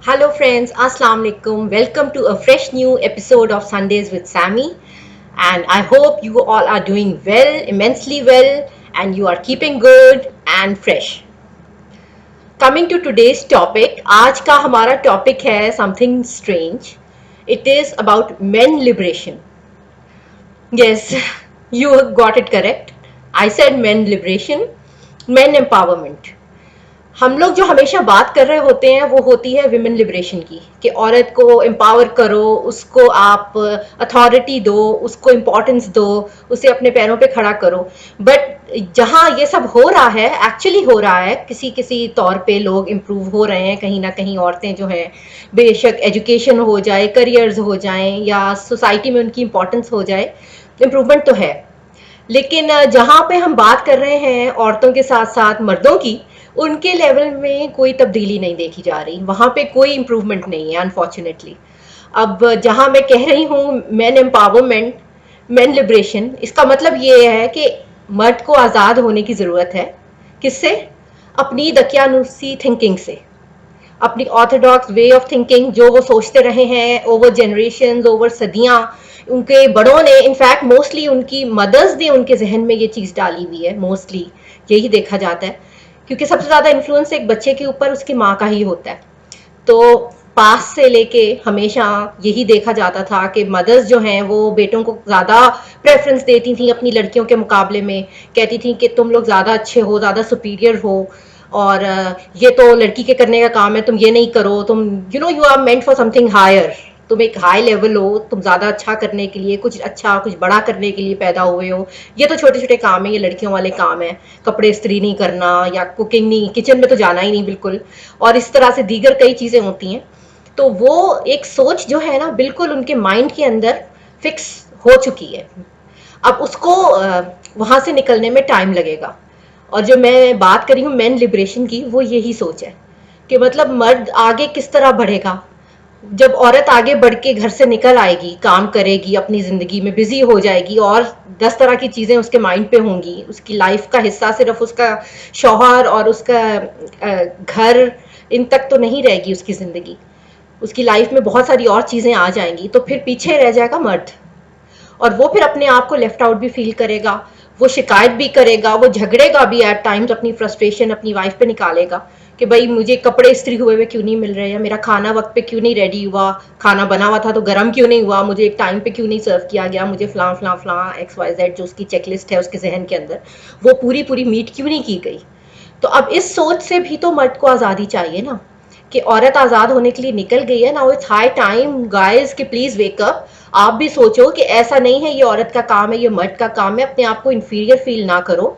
Hello, friends. Assalamu alaikum. Welcome to a fresh new episode of Sundays with Sammy. And I hope you all are doing well, immensely well, and you are keeping good and fresh. Coming to today's topic, आज का हमारा topic है something strange. It is about men liberation. Yes, you got it correct. I said men liberation, men empowerment. हम लोग जो हमेशा बात कर रहे होते हैं वो होती है विमेन लिबरेशन की, कि औरत को एम्पावर करो, उसको आप अथॉरिटी दो, उसको इम्पोर्टेंस दो, उसे अपने पैरों पे खड़ा करो. बट जहाँ ये सब हो रहा है, एक्चुअली हो रहा है, किसी किसी तौर पे लोग इम्प्रूव हो रहे हैं, कहीं ना कहीं औरतें जो हैं, बेशक एजुकेशन हो जाए, करियर्स हो जाएं, या सोसाइटी में उनकी इम्पोर्टेंस हो जाए, इम्प्रूवमेंट तो है. लेकिन जहाँ पे हम बात कर रहे हैं औरतों के साथ साथ मर्दों की, उनके लेवल में कोई तब्दीली नहीं देखी जा रही, वहाँ पे कोई इम्प्रूवमेंट नहीं है अनफॉर्चुनेटली. अब जहाँ मैं कह रही हूँ मैन एम्पावरमेंट, मैन लिबरेशन, इसका मतलब ये है कि मर्द को आज़ाद होने की ज़रूरत है. किससे? अपनी दकियानुसी थिंकिंग से, अपनी ऑर्थोडॉक्स वे ऑफ थिंकिंग, जो वो सोचते रहे हैं ओवर जनरेशंस, ओवर सदियां, उनके बड़ों ने, इनफैक्ट मोस्टली उनकी मदर्स ने उनके जहन में ये चीज़ डाली हुई है. मोस्टली यही देखा जाता है, क्योंकि सबसे ज़्यादा इन्फ्लुएंस एक बच्चे के ऊपर उसकी माँ का ही होता है. तो पास से लेके हमेशा यही देखा जाता था कि मदर्स जो हैं वो बेटों को ज़्यादा प्रेफरेंस देती थी अपनी लड़कियों के मुकाबले में. कहती थी कि तुम लोग ज़्यादा अच्छे हो, ज़्यादा सुपीरियर हो, और ये तो लड़की के करने का काम है, तुम ये नहीं करो, तुम you are meant for something higher, तुम एक हाई लेवल हो, तुम ज़्यादा अच्छा करने के लिए, कुछ अच्छा कुछ बड़ा करने के लिए पैदा हुए हो. ये तो छोटे छोटे काम है, ये लड़कियों वाले काम है, कपड़े इस्त्री नहीं करना या कुकिंग नहीं, किचन में तो जाना ही नहीं बिल्कुल, और इस तरह से दीगर कई चीज़ें होती हैं. तो वो एक सोच जो है ना, बिल्कुल उनके माइंड के अंदर फिक्स हो चुकी है. अब उसको वहाँ से निकलने में टाइम लगेगा. और जो मैं बात करी हूँ मेन लिबरेशन की, वो यही सोच है कि मतलब मर्द आगे किस तरह बढ़ेगा. जब औरत आगे बढ़ के घर से निकल आएगी, काम करेगी, अपनी ज़िंदगी में बिजी हो जाएगी, और 10 तरह की चीज़ें उसके माइंड पे होंगी, उसकी लाइफ का हिस्सा सिर्फ उसका शौहर और उसका घर, इन तक तो नहीं रहेगी उसकी ज़िंदगी. उसकी लाइफ में बहुत सारी और चीज़ें आ जाएंगी, तो फिर पीछे रह जाएगा मर्द. और वो फिर अपने आप को लेफ्ट आउट भी फील करेगा, वो शिकायत भी करेगा, वो झगड़ेगा भी एट टाइम्स, अपनी फ्रस्ट्रेशन अपनी वाइफ पे निकालेगा कि भाई मुझे कपड़े इस्त्री हुए हुए क्यों नहीं मिल रहे हैं, मेरा खाना वक्त पे क्यों नहीं रेडी हुआ, खाना बना हुआ था तो गर्म क्यों नहीं हुआ, मुझे एक टाइम पे क्यों नहीं सर्व किया गया, मुझे फलां फलां फलां XYZ जो उसकी चेकलिस्ट है उसके जहन के अंदर, वो पूरी पूरी मीट क्यों नहीं की गई. तो अब इस सोच से भी तो मर्द को आज़ादी चाहिए ना, कि औरत आज़ाद होने के लिए निकल गई है. Now it's high time guys कि प्लीज़ वेक अप. आप भी सोचो कि ऐसा नहीं है ये औरत का काम है, ये मर्द का काम है. अपने आप को इन्फीरियर फील ना करो.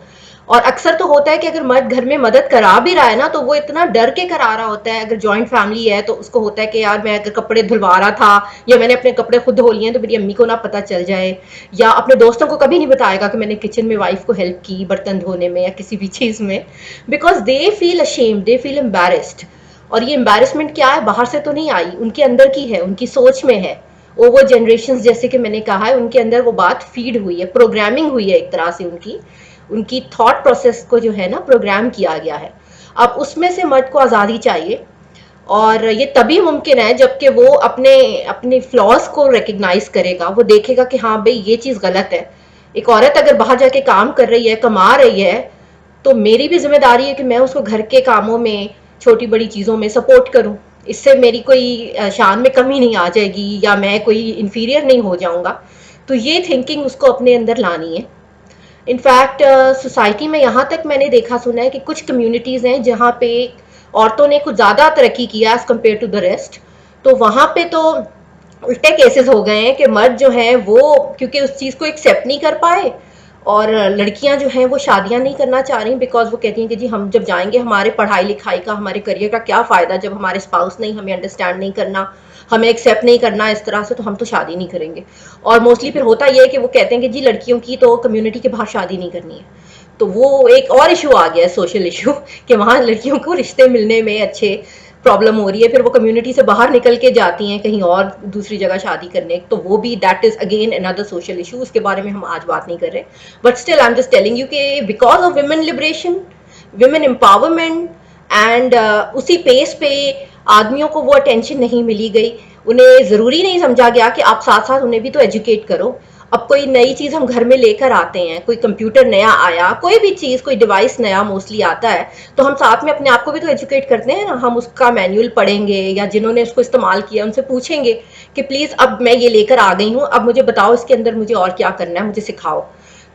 और अक्सर तो होता है कि अगर मर्द घर में मदद करा भी रहा है ना, तो वो इतना डर के करा रहा होता है. अगर जॉइंट फैमिली है तो उसको होता है कि यार मैं अगर कपड़े धुलवा रहा था, या मैंने अपने कपड़े खुद धो लिए हैं, तो मेरी अम्मी को ना पता चल जाए, या अपने दोस्तों को कभी नहीं बताएगा कि मैंने किचन में वाइफ को हेल्प की बर्तन धोने में या किसी भी चीज़ में, because they feel ashamed, they feel embarrassed. और ये एम्बैरेसमेंट क्या है, बाहर से तो नहीं आई, उनके अंदर की है, उनकी सोच में है. ओवर जनरेशंस, जैसे कि मैंने कहा है, उनके अंदर वो बात फीड हुई है, प्रोग्रामिंग हुई है एक तरह से, उनकी थॉट प्रोसेस को जो है ना प्रोग्राम किया गया है. अब उसमें से मर्द को आज़ादी चाहिए, और ये तभी मुमकिन है जबकि वो अपने अपने फ्लॉज को रिकग्नाइज करेगा. वो देखेगा कि हाँ भाई ये चीज़ गलत है. एक औरत अगर बाहर जाके काम कर रही है, कमा रही है, तो मेरी भी जिम्मेदारी है कि मैं उसको घर के कामों में, छोटी बड़ी चीज़ों में सपोर्ट करूं. इससे मेरी कोई शान में कमी नहीं आ जाएगी, या मैं कोई इन्फीरियर नहीं हो जाऊंगा. तो ये थिंकिंग उसको अपने अंदर लानी है. इनफैक्ट सोसाइटी में यहाँ तक मैंने देखा सुना है कि कुछ कम्युनिटीज़ हैं जहाँ पे औरतों ने कुछ ज़्यादा तरक्की किया as compared to the rest. तो वहाँ पे तो उल्टे केसेस हो गए हैं कि मर्द जो हैं वो, क्योंकि उस चीज़ को एक्सेप्ट नहीं कर पाए, और लड़कियां जो हैं वो शादियां नहीं करना चाह रही, बिकॉज वो कहती हैं कि जी हम जब जाएंगे, हमारे पढ़ाई लिखाई का, हमारे करियर का क्या फ़ायदा जब हमारे स्पाउस नहीं हमें अंडरस्टैंड नहीं करना, हमें एक्सेप्ट नहीं करना इस तरह से, तो हम तो शादी नहीं करेंगे. और मोस्टली फिर होता यह है कि वो कहते हैं कि जी लड़कियों की तो कम्युनिटी के बाहर शादी नहीं करनी है. तो वो एक और इशू आ गया है, सोशल इशू, कि वहाँ लड़कियों को रिश्ते मिलने में अच्छे प्रॉब्लम हो रही है, फिर वो कम्युनिटी से बाहर निकल के जाती हैं कहीं और दूसरी जगह शादी करने, तो वो भी that is again another social issue, उसके बारे में हम आज बात नहीं कर रहे. But still I am just telling you कि because of women liberation, women empowerment and उसी पेस पे आदमियों को वो अटेंशन नहीं मिली गई. उन्हें ज़रूरी नहीं समझा गया कि आप साथ साथ उन्हें भी तो एजुकेट करो. अब कोई नई चीज़ हम घर में लेकर आते हैं, कोई कंप्यूटर नया आया, कोई भी चीज़, कोई डिवाइस नया मोस्टली आता है, तो हम साथ में अपने आप को भी तो एजुकेट करते हैं ना. हम उसका मैनुअल पढ़ेंगे या जिन्होंने उसको इस्तेमाल किया उनसे पूछेंगे कि प्लीज़ अब मैं ये लेकर आ गई हूँ, अब मुझे बताओ इसके अंदर मुझे और क्या करना है, मुझे सिखाओ.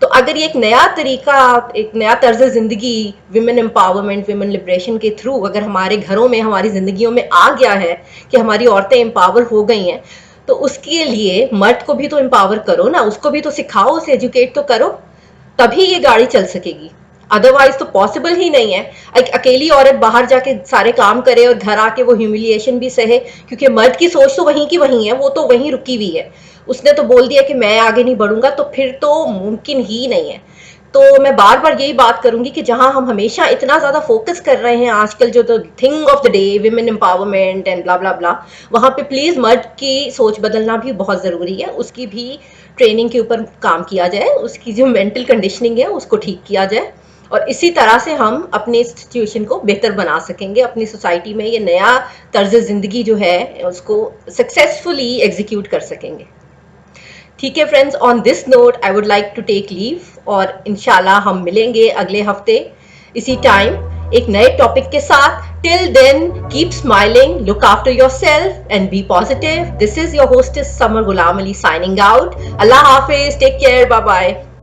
तो अगर ये एक नया तरीका, एक नया तर्ज ज़िंदगी विमेन एम्पावरमेंट, विमेन लिबरेशन के थ्रू अगर हमारे घरों में, हमारी ज़िंदगियों में आ गया है कि हमारी औरतें एम्पावर हो गई हैं, तो उसके लिए मर्द को भी तो एम्पावर करो ना, उसको भी तो सिखाओ, उसे एजुकेट तो करो, तभी ये गाड़ी चल सकेगी. अदरवाइज तो पॉसिबल ही नहीं है. एक अकेली औरत बाहर जाके सारे काम करे और घर आके वो ह्यूमिलिएशन भी सहे, क्योंकि मर्द की सोच तो वहीं की वहीं है, वो तो वहीं रुकी हुई है. उसने तो बोल दिया कि मैं आगे नहीं बढ़ूंगा, तो फिर तो मुमकिन ही नहीं है. तो मैं बार बार यही बात करूंगी कि जहां हम हमेशा इतना ज्यादा फोकस कर रहे हैं आजकल, जो तो thing of the day women empowerment and blah blah blah, वहां पे प्लीज मर्द की सोच बदलना भी बहुत जरूरी है. उसकी भी ट्रेनिंग के ऊपर काम किया जाए, उसकी जो मेंटल कंडीशनिंग है उसको ठीक किया जाए, और इसी तरह से हम अपनी सिचुएशन को बेहतर बना सकेंगे. अपनी सोसाइटी में ये नया तर्ज जिंदगी जो है उसको सक्सेसफुली एग्जीक्यूट कर सकेंगे. ठीक है friends, on this note I would like to take leave, और इंशाल्लाह हम मिलेंगे अगले हफ्ते इसी टाइम एक नए टॉपिक के साथ. Till then keep smiling, look after yourself and be positive. This is your hostess Samar Gulam Ali signing out. अल्लाह हाफिज, टेक केयर, बाय बाय.